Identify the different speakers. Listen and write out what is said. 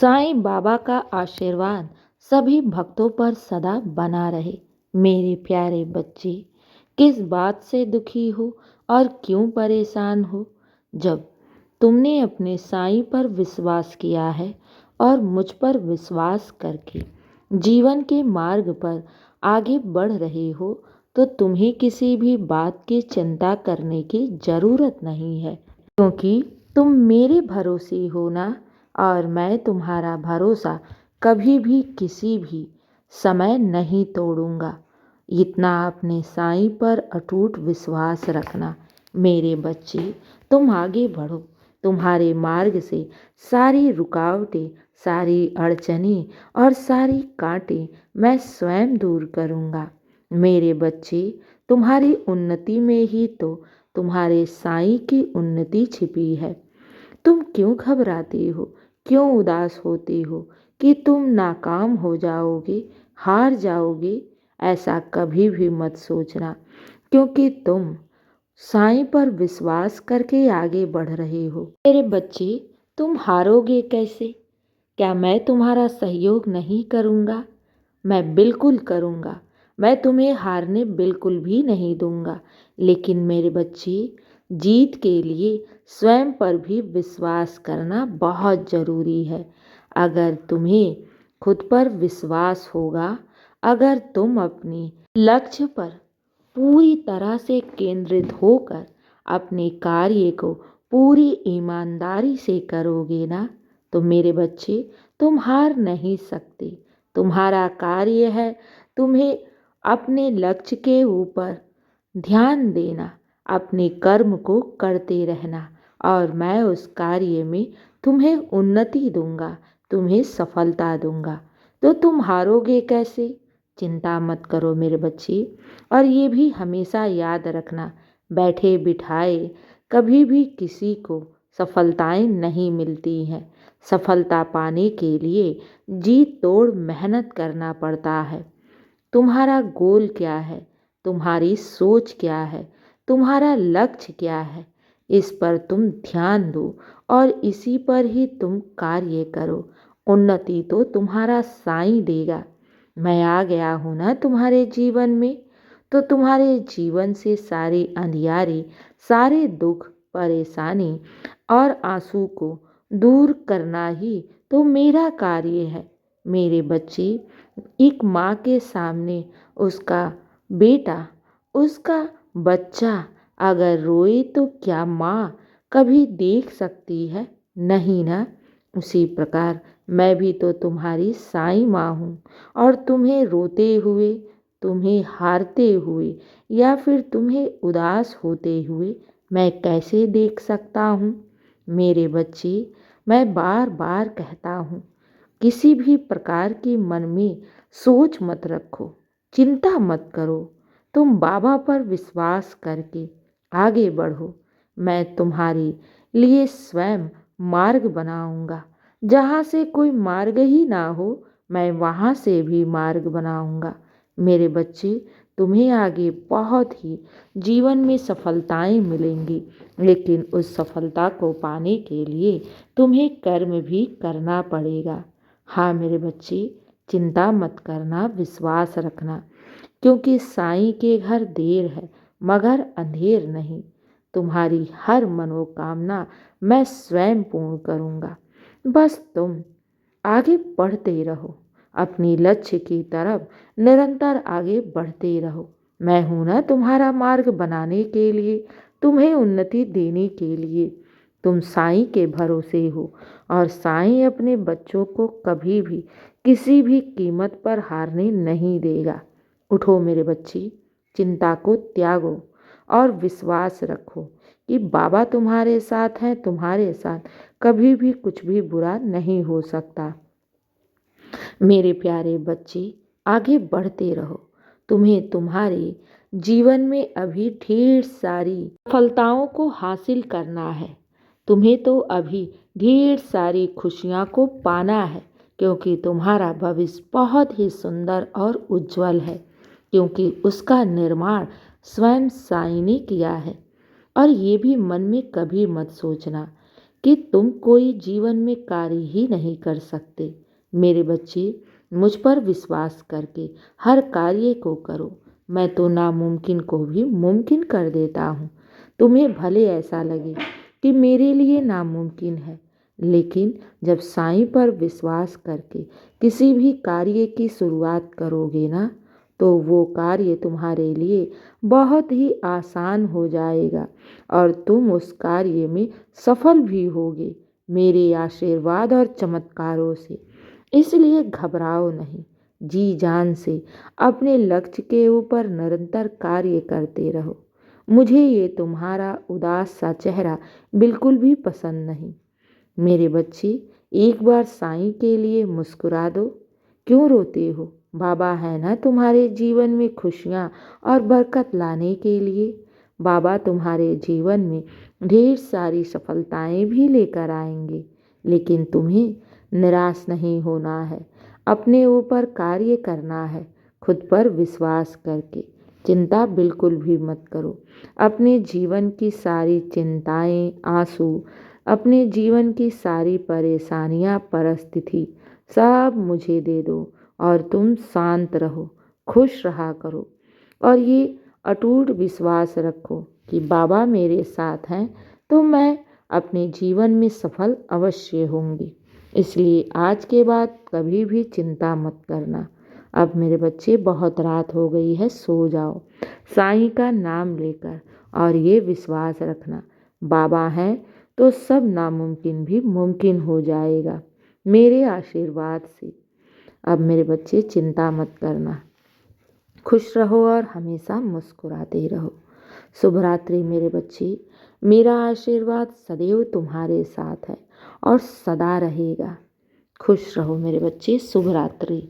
Speaker 1: साईं बाबा का आशीर्वाद सभी भक्तों पर सदा बना रहे। मेरे प्यारे बच्चे, किस बात से दुखी हो और क्यों परेशान हो? जब तुमने अपने साईं पर विश्वास किया है और मुझ पर विश्वास करके जीवन के मार्ग पर आगे बढ़ रहे हो, तो तुम्हें किसी भी बात की चिंता करने की ज़रूरत नहीं है, क्योंकि तुम मेरे भरोसे हो ना। और मैं तुम्हारा भरोसा कभी भी किसी भी समय नहीं तोड़ूंगा। इतना अपने साईं पर अटूट विश्वास रखना। मेरे बच्चे, तुम आगे बढ़ो। तुम्हारे मार्ग से सारी रुकावटें, सारी अड़चनें और सारी कांटे मैं स्वयं दूर करूंगा। मेरे बच्चे, तुम्हारी उन्नति में ही तो तुम्हारे साईं की उन्नति छिपी है। तुम क्यों घबराते हो, क्यों उदास होते हो कि तुम नाकाम हो जाओगे, हार जाओगे? ऐसा कभी भी मत सोचना, क्योंकि तुम साईं पर विश्वास करके आगे बढ़ रहे हो। मेरे बच्चे, तुम हारोगे कैसे? क्या मैं तुम्हारा सहयोग नहीं करूँगा? मैं बिल्कुल करूँगा। मैं तुम्हें हारने बिल्कुल भी नहीं दूंगा। लेकिन मेरे बच्चे, जीत के लिए स्वयं पर भी विश्वास करना बहुत ज़रूरी है। अगर तुम्हें खुद पर विश्वास होगा, अगर तुम अपने लक्ष्य पर पूरी तरह से केंद्रित होकर अपने कार्य को पूरी ईमानदारी से करोगे ना, तो मेरे बच्चे, तुम हार नहीं सकते। तुम्हारा कार्य है तुम्हें अपने लक्ष्य के ऊपर ध्यान देना, अपने कर्म को करते रहना, और मैं उस कार्य में तुम्हें उन्नति दूंगा, तुम्हें सफलता दूंगा। तो तुम हारोगे कैसे? चिंता मत करो मेरे बच्चे। और ये भी हमेशा याद रखना, बैठे बिठाए कभी भी किसी को सफलताएं नहीं मिलती हैं। सफलता पाने के लिए जी तोड़ मेहनत करना पड़ता है। तुम्हारा गोल क्या है? तुम्हारी सोच क्या है? तुम्हारा लक्ष्य क्या है? इस पर तुम ध्यान दो और इसी पर ही तुम कार्य करो। उन्नति तो तुम्हारा साईं देगा। मैं आ गया हूँ ना तुम्हारे जीवन में, तो तुम्हारे जीवन से सारे अंधियारे, सारे दुख, परेशानी और आंसू को दूर करना ही तो मेरा कार्य है। मेरे बच्चे, एक माँ के सामने उसका बेटा, उसका बच्चा अगर रोए तो क्या माँ कभी देख सकती है? नहीं ना। उसी प्रकार मैं भी तो तुम्हारी साईं माँ हूँ, और तुम्हें रोते हुए, तुम्हें हारते हुए या फिर तुम्हें उदास होते हुए मैं कैसे देख सकता हूँ? मेरे बच्चे, मैं बार बार कहता हूँ, किसी भी प्रकार की मन में सोच मत रखो, चिंता मत करो। तुम बाबा पर विश्वास करके आगे बढ़ो। मैं तुम्हारे लिए स्वयं मार्ग बनाऊंगा। जहाँ से कोई मार्ग ही ना हो, मैं वहाँ से भी मार्ग बनाऊंगा। मेरे बच्चे, तुम्हें आगे बहुत ही जीवन में सफलताएं मिलेंगी, लेकिन उस सफलता को पाने के लिए तुम्हें कर्म भी करना पड़ेगा। हाँ मेरे बच्चे, चिंता मत करना, विश्वास रखना, क्योंकि साईं के घर देर है मगर अंधेर नहीं। तुम्हारी हर मनोकामना मैं स्वयं पूर्ण करूँगा। बस तुम आगे बढ़ते रहो, अपनी लक्ष्य की तरफ निरंतर आगे बढ़ते रहो। मैं हूं ना तुम्हारा मार्ग बनाने के लिए, तुम्हें उन्नति देने के लिए। तुम साईं के भरोसे हो, और साईं अपने बच्चों को कभी भी किसी भी कीमत पर हारने नहीं देगा। उठो मेरे बच्चे, चिंता को त्यागो और विश्वास रखो कि बाबा तुम्हारे साथ हैं। तुम्हारे साथ कभी भी कुछ भी बुरा नहीं हो सकता। मेरे प्यारे बच्चे, आगे बढ़ते रहो। तुम्हें तुम्हारे जीवन में अभी ढेर सारी सफलताओं को हासिल करना है। तुम्हें तो अभी ढेर सारी खुशियाँ को पाना है, क्योंकि तुम्हारा भविष्य बहुत ही सुंदर और उज्जवल है, क्योंकि उसका निर्माण स्वयं साईं ने किया है। और ये भी मन में कभी मत सोचना कि तुम कोई जीवन में कार्य ही नहीं कर सकते। मेरे बच्चे, मुझ पर विश्वास करके हर कार्य को करो। मैं तो नामुमकिन को भी मुमकिन कर देता हूँ। तुम्हें भले ऐसा लगे कि मेरे लिए नामुमकिन है, लेकिन जब साईं पर विश्वास करके किसी भी कार्य की शुरुआत करोगे ना, तो वो कार्य तुम्हारे लिए बहुत ही आसान हो जाएगा और तुम उस कार्य में सफल भी होगे मेरे आशीर्वाद और चमत्कारों से। इसलिए घबराओ नहीं, जी जान से अपने लक्ष्य के ऊपर निरंतर कार्य करते रहो। मुझे ये तुम्हारा उदास सा चेहरा बिल्कुल भी पसंद नहीं। मेरे बच्चे, एक बार साईं के लिए मुस्कुरा दो। क्यों रोते हो? बाबा है ना तुम्हारे जीवन में खुशियाँ और बरकत लाने के लिए। बाबा तुम्हारे जीवन में ढेर सारी सफलताएं भी लेकर आएंगे, लेकिन तुम्हें निराश नहीं होना है। अपने ऊपर कार्य करना है, खुद पर विश्वास करके। चिंता बिल्कुल भी मत करो। अपने जीवन की सारी चिंताएं, आंसू, अपने जीवन की सारी परेशानियां, परिस्थिति सब मुझे दे दो और तुम शांत रहो, खुश रहा करो और ये अटूट विश्वास रखो कि बाबा मेरे साथ हैं तो मैं अपने जीवन में सफल अवश्य होंगी। इसलिए आज के बाद कभी भी चिंता मत करना। अब मेरे बच्चे, बहुत रात हो गई है, सो जाओ साईं का नाम लेकर, और ये विश्वास रखना, बाबा हैं तो सब नामुमकिन भी मुमकिन हो जाएगा मेरे आशीर्वाद से। अब मेरे बच्चे, चिंता मत करना, खुश रहो और हमेशा मुस्कुराते रहो। शुभ रात्रि मेरे बच्चे। मेरा आशीर्वाद सदैव तुम्हारे साथ है और सदा रहेगा। खुश रहो मेरे बच्चे। शुभ रात्रि।